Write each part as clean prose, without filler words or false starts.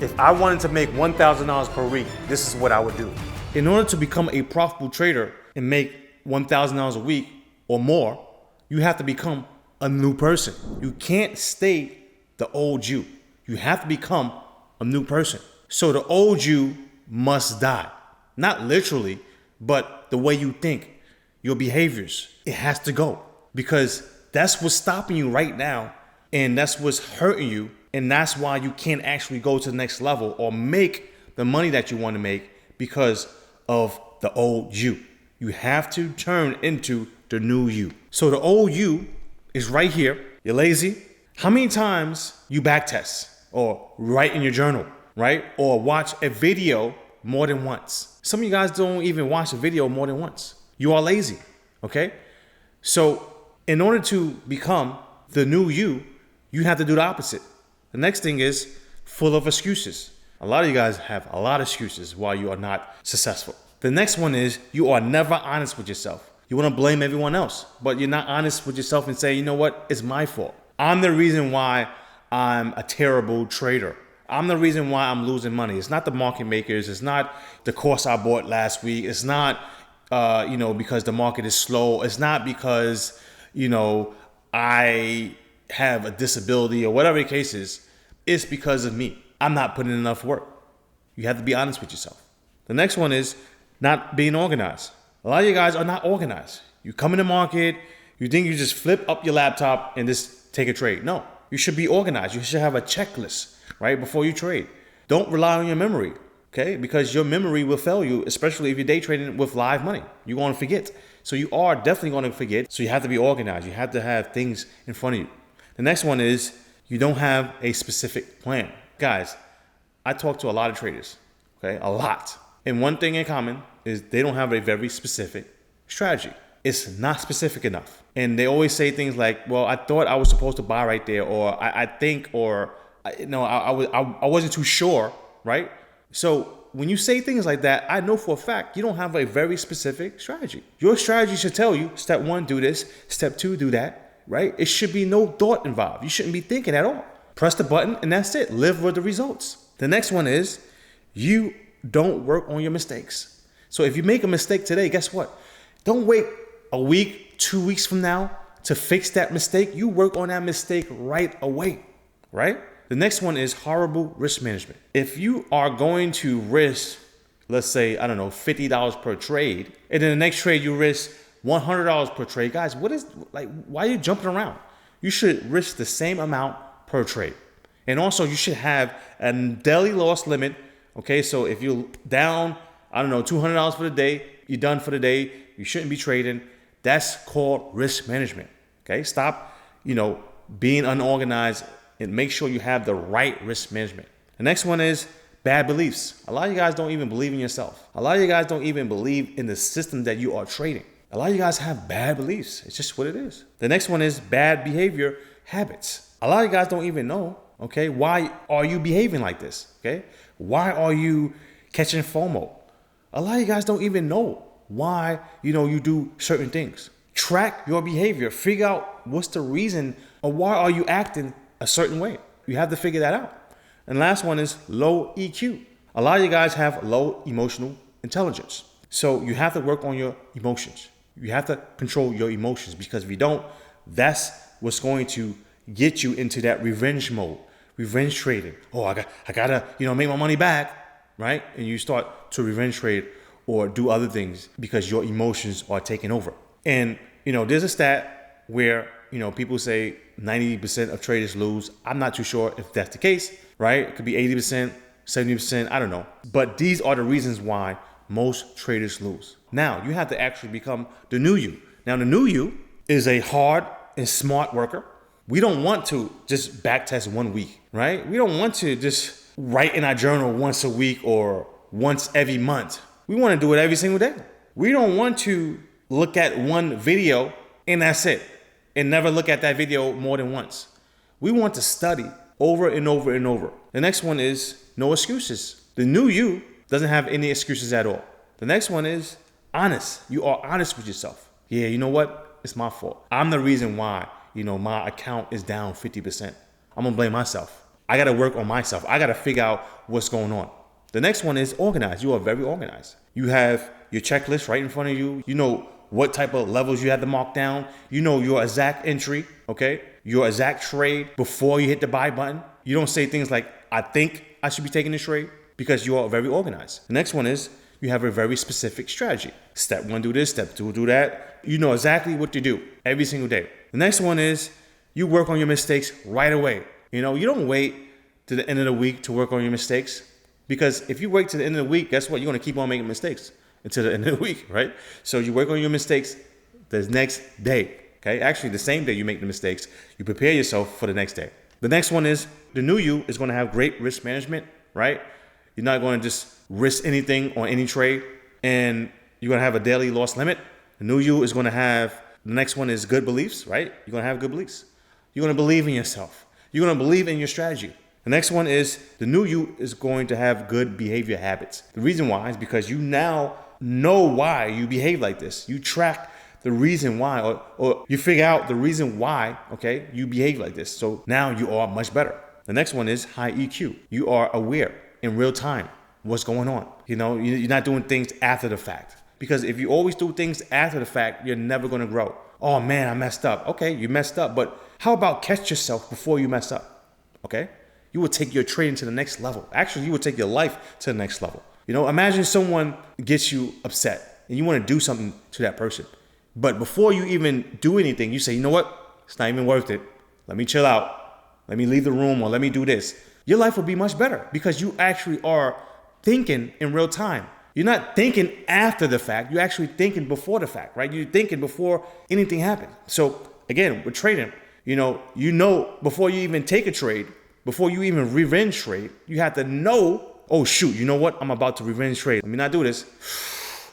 If I wanted to make $1,000 per week, this is what I would do. In order to become a profitable trader and make $1,000 a week or more, you have to become a new person. You can't stay the old you. You have to become a new person. So the old you must die. Not literally, but the way you think, your behaviors, it has to go. Because that's what's stopping you right now, and that's what's hurting you, and that's why you can't actually go to the next level or make the money that you want to make because of the old you. You have to turn into the new you. So the old you is right here. You're lazy. How many times you backtest or write in your journal, right? Or watch a video more than once? Some of you guys don't even watch a video more than once. You are lazy, okay? So in order to become the new you, you have to do the opposite. The next thing is full of excuses. A lot of you guys have a lot of excuses why you are not successful. The next one is you are never honest with yourself. You want to blame everyone else, but you're not honest with yourself and say, you know what, it's my fault. I'm the reason why I'm a terrible trader. I'm the reason why I'm losing money. It's not the market makers. It's not the course I bought last week. It's not, because the market is slow. It's not because, I have a disability or whatever the case is. It's because of me. I'm not putting in enough work. You have to be honest with yourself. The next one is not being organized. A lot of you guys are not organized. You come in the market, you think you just flip up your laptop and just take a trade. No, you should be organized. You should have a checklist, right, before you trade. Don't rely on your memory, okay? Because your memory will fail you, especially if you're day trading with live money. You're going to forget. So you are definitely going to forget. So you have to be organized. You have to have things in front of you. The next one is you don't have a specific plan. Guys, I talk to a lot of traders, okay? A lot. And one thing in common is they don't have a very specific strategy. It's not specific enough. And they always say things like, well, I thought I was supposed to buy right there, or I think, or I wasn't too sure, right? So when you say things like that, I know for a fact you don't have a very specific strategy. Your strategy should tell you, step 1, do this, step 2, do that, right? It should be no thought involved. You shouldn't be thinking at all. Press the button and that's it. Live with the results. The next one is you don't work on your mistakes. So if you make a mistake today, guess what? Don't wait a week, 2 weeks from now to fix that mistake. You work on that mistake right away, right? The next one is horrible risk management. If you are going to risk, let's say, $50 per trade, and then the next trade you risk $100 per trade, guys, why are you jumping around? You should risk the same amount per trade. And also you should have a daily loss limit. Okay, so if you're down, $200 for the day, you're done for the day, you shouldn't be trading. That's called risk management. Okay, stop, being unorganized and make sure you have the right risk management. The next one is bad beliefs. A lot of you guys don't even believe in yourself. A lot of you guys don't even believe in the system that you are trading. A lot of you guys have bad beliefs. It's just what it is. The next one is bad behavior habits. A lot of you guys don't even know, okay, why are you behaving like this, okay? Why are you catching FOMO? A lot of you guys don't even know why, you do certain things. Track your behavior. Figure out what's the reason or why are you acting a certain way. You have to figure that out. And last one is low EQ. A lot of you guys have low emotional intelligence. So you have to work on your emotions. You have to control your emotions because if you don't, that's what's going to get you into that revenge mode, revenge trading. Oh, I gotta, make my money back, right? And you start to revenge trade or do other things because your emotions are taking over. And, there's a stat where, people say 90% of traders lose. I'm not too sure if that's the case, right? It could be 80%, 70%, I don't know. But these are the reasons why most traders lose. Now, you have to actually become the new you. Now, the new you is a hard and smart worker. We don't want to just backtest 1 week, right? We don't want to just write in our journal once a week or once every month. We want to do it every single day. We don't want to look at one video and that's it, and never look at that video more than once. We want to study over and over and over. The next one is no excuses. The new you doesn't have any excuses at all. The next one is honest. You are honest with yourself. Yeah, you know what? It's my fault. I'm the reason why, my account is down 50%. I'm gonna blame myself. I got to work on myself. I got to figure out what's going on. The next one is organized. You are very organized. You have your checklist right in front of you. You know what type of levels you have to mark down. You know your exact entry, okay? Your exact trade before you hit the buy button. You don't say things like, I think I should be taking this trade, because you are very organized. The next one is you have a very specific strategy. Step 1, do this. Step 2, do that. You know exactly what to do every single day. The next one is you work on your mistakes right away. You know, you don't wait to the end of the week to work on your mistakes, because if you wait to the end of the week, guess what? You're going to keep on making mistakes until the end of the week, right? So you work on your mistakes the next day, okay? Actually, the same day you make the mistakes, you prepare yourself for the next day. The next one is the new you is going to have great risk management, right? You're not going to just risk anything on any trade, and you're going to have a daily loss limit. The new you is going to have, the next one is good beliefs, right? You're going to have good beliefs. You're going to believe in yourself. You're going to believe in your strategy. The next one is the new you is going to have good behavior habits. The reason why is because you now know why you behave like this. You track the reason why, or you figure out the reason why, okay, you behave like this. So now you are much better. The next one is high EQ. You are aware in real time what's going on. You know, you're not doing things after the fact. Because if you always do things after the fact, you're never going to grow. Oh man, I messed up. Okay, you messed up, but how about catch yourself before you mess up? Okay? You would take your trading to the next level. Actually, you would take your life to the next level. You know, imagine someone gets you upset and you want to do something to that person. But before you even do anything, you say, you know what? It's not even worth it. Let me chill out. Let me leave the room, or let me do this. Your life will be much better because you actually are thinking in real time. You're not thinking after the fact. You're actually thinking before the fact, right? You're thinking before anything happens. So again, with trading, you know before you even take a trade, before you even revenge trade, you have to know, oh shoot, you know what? I'm about to revenge trade. Let me not do this.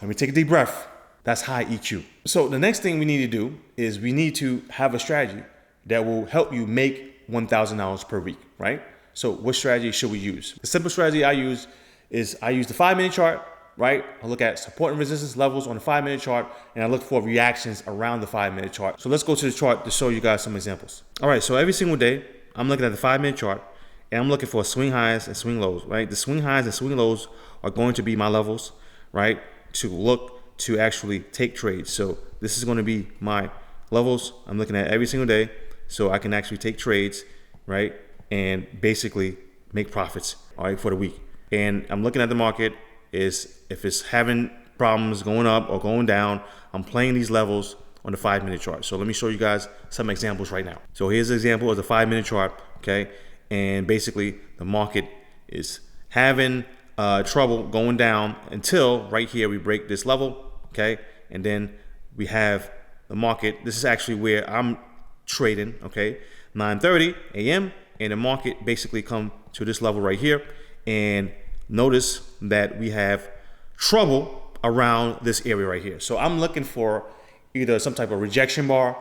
Let me take a deep breath. That's high EQ. So the next thing we need to do is we need to have a strategy that will help you make $1,000 per week, right? So what strategy should we use? The simple strategy I use is I use the 5-minute chart, right? I look at support and resistance levels on the 5-minute chart, and I look for reactions around the 5-minute chart. So let's go to the chart to show you guys some examples. All right, so every single day, I'm looking at the 5-minute chart, and I'm looking for swing highs and swing lows, right? The swing highs and swing lows are going to be my levels, right? To look to actually take trades. So this is going to be my levels I'm looking at every single day, so I can actually take trades, right? And basically make profits, all right, for the week. And I'm looking at the market is if it's having problems going up or going down, I'm playing these levels on the 5-minute chart. So let me show you guys some examples right now. So here's an example of the 5-minute chart, okay? And basically the market is having trouble going down until right here we break this level, okay? And then we have the market. This is actually where I'm trading, okay? 9:30 a.m. and the market basically come to this level right here. And notice that we have trouble around this area right here. So I'm looking for either some type of rejection bar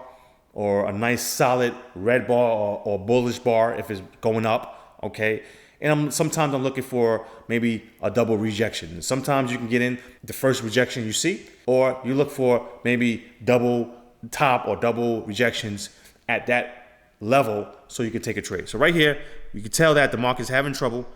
or a nice solid red bar or bullish bar if it's going up, okay? And sometimes I'm looking for maybe a double rejection. Sometimes you can get in the first rejection you see, or you look for maybe double top or double rejections at that level so you can take a trade. So right here, you can tell that the market's having trouble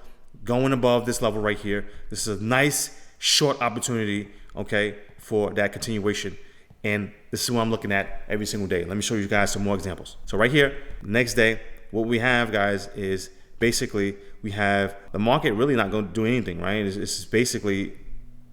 going above this level right here. This is a nice short opportunity, okay, for that continuation. And this is what I'm looking at every single day. Let me show you guys some more examples. So right here, next day, what we have, guys, is basically we have the market really not going to do anything, right? It's basically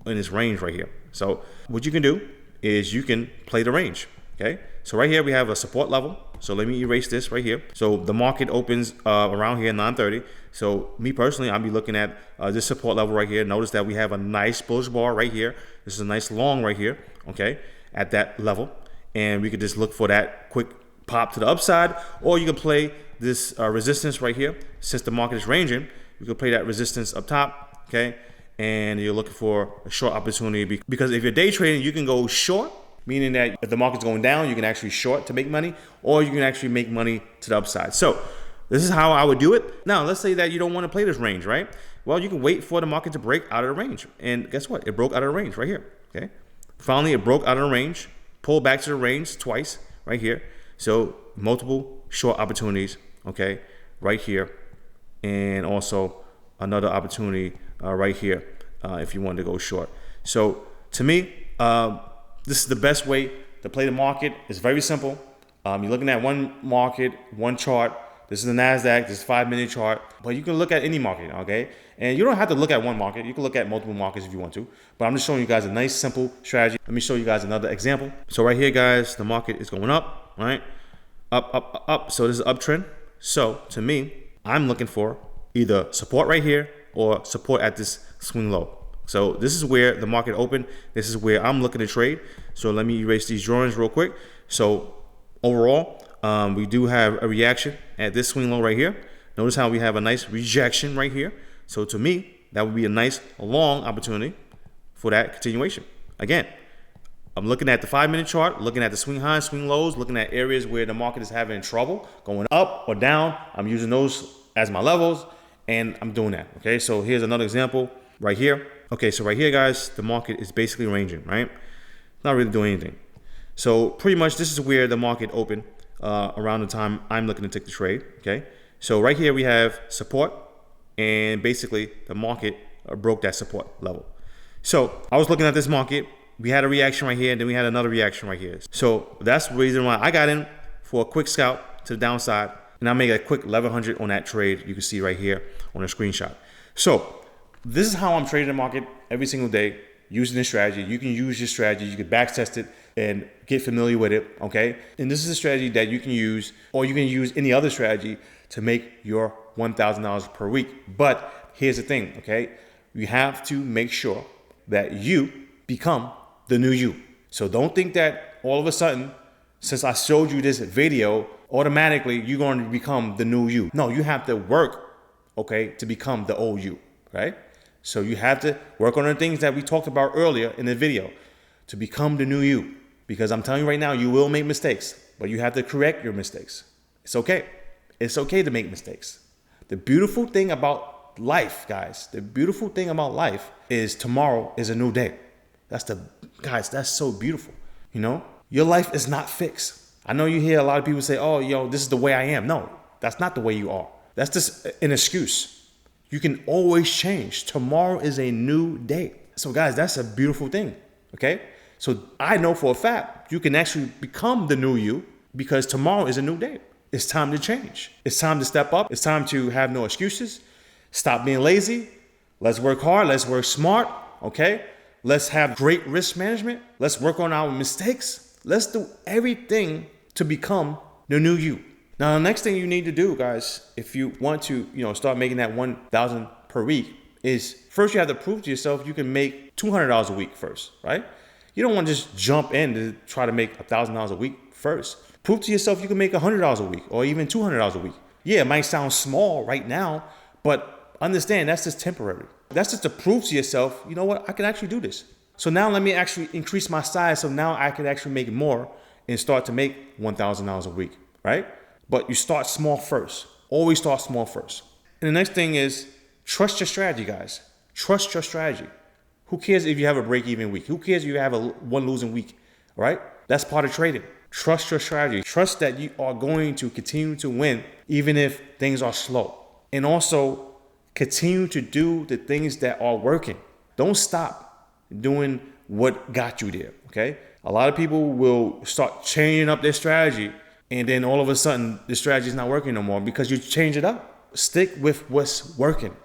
in this range right here. So what you can do is you can play the range, okay? So right here we have a support level. So let me erase this right here. So the market opens around here 9:30. So me personally, I'll be looking at this support level right here. Notice that we have a nice bullish bar right here. This is a nice long right here, okay, at that level. And we could just look for that quick pop to the upside, or you can play this resistance right here. Since the market is ranging, you can play that resistance up top, okay? And you're looking for a short opportunity, because if you're day trading, you can go short, meaning that if the market's going down, you can actually short to make money, or you can actually make money to the upside. So this is how I would do it. Now, let's say that you don't want to play this range, right? Well, you can wait for the market to break out of the range. And guess what? It broke out of the range right here, okay? Finally, it broke out of the range, pulled back to the range twice right here. So multiple short opportunities, okay, right here and also another opportunity right here if you want to go short. So to me, this is the best way to play the market. It's very simple. You're looking at one market, one chart. This is the NASDAQ, this is 5-minute chart, but you can look at any market, okay? And you don't have to look at one market. You can look at multiple markets if you want to, but I'm just showing you guys a nice, simple strategy. Let me show you guys another example. So right here, guys, the market is going up, right? Up, up, up. So this is uptrend. So to me, I'm looking for either support right here or support at this swing low. So this is where the market opened. This is where I'm looking to trade. So let me erase these drawings real quick. So overall, we do have a reaction at this swing low right here. Notice how we have a nice rejection right here. So to me, that would be a nice long opportunity for that continuation. Again, I'm looking at the 5-minute chart, looking at the swing highs, swing lows, looking at areas where the market is having trouble going up or down. I'm using those as my levels, and I'm doing that. Okay, so here's another example right here. Okay, so right here, guys, the market is basically ranging, right? Not really doing anything. So pretty much this is where the market opened around the time I'm looking to take the trade. Okay, so right here we have support, and basically the market broke that support level. So I was looking at this market. We had a reaction right here, and then we had another reaction right here. So that's the reason why I got in for a quick scalp to the downside, and I made a quick 1100 on that trade. You can see right here on the screenshot. So this is how I'm trading the market every single day using this strategy. You can use this strategy. You can back test it and get familiar with it, okay? And this is a strategy that you can use, or you can use any other strategy to make your $1,000 per week. But here's the thing, okay? You have to make sure that you become the new you. So don't think that all of a sudden, since I showed you this video, automatically you're going to become the new you. No, you have to work, okay, to become the old you, right? So you have to work on the things that we talked about earlier in the video to become the new you. Because I'm telling you right now, you will make mistakes, but you have to correct your mistakes. It's okay. It's okay to make mistakes. The beautiful thing about life, guys, the beautiful thing about life is tomorrow is a new day. Guys, that's so beautiful. You know, your life is not fixed. I know you hear a lot of people say, oh, yo, this is the way I am. No, that's not the way you are. That's just an excuse. You can always change. Tomorrow is a new day. So guys, that's a beautiful thing. Okay. So I know for a fact you can actually become the new you because tomorrow is a new day. It's time to change. It's time to step up. It's time to have no excuses. Stop being lazy. Let's work hard. Let's work smart. Okay. Let's have great risk management. Let's work on our mistakes. Let's do everything to become the new you. Now, the next thing you need to do, guys, if you want to, start making that 1,000 per week is first you have to prove to yourself you can make $200 a week first, right? You don't want to just jump in to try to make $1,000 a week first. Prove to yourself you can make $100 a week or even $200 a week. Yeah, it might sound small right now, but understand that's just temporary. That's just to prove to yourself, you know what, I can actually do this. So now let me actually increase my size so now I can actually make more and start to make $1,000 a week, right? But you start small first. Always start small first. And the next thing is trust your strategy, guys. Trust your strategy. Who cares if you have a break-even week? Who cares if you have one losing week, right? That's part of trading. Trust your strategy. Trust that you are going to continue to win even if things are slow. And also continue to do the things that are working. Don't stop doing what got you there, okay? A lot of people will start changing up their strategy and then all of a sudden the strategy is not working no more because you change it up. Stick with what's working,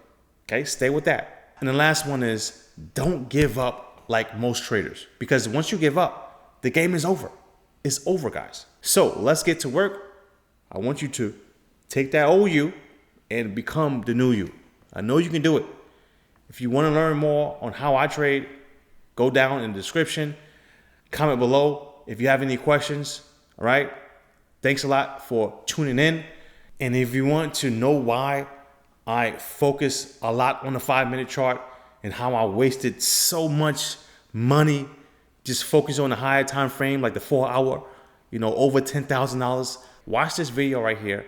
okay? Stay with that. And the last one is don't give up like most traders because once you give up, the game is over. It's over, guys. So let's get to work. I want you to take that old you and become the new you. I know you can do it. If you want to learn more on how I trade, go down in the description, comment below if you have any questions, all right? Thanks a lot for tuning in. And if you want to know why I focus a lot on the 5-minute chart and how I wasted so much money just focusing on the higher time frame, like the 4-hour, over $10,000, watch this video right here.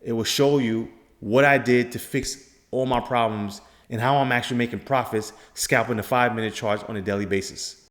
It will show you what I did to fix all my problems and how I'm actually making profits scalping the 5-minute charts on a daily basis.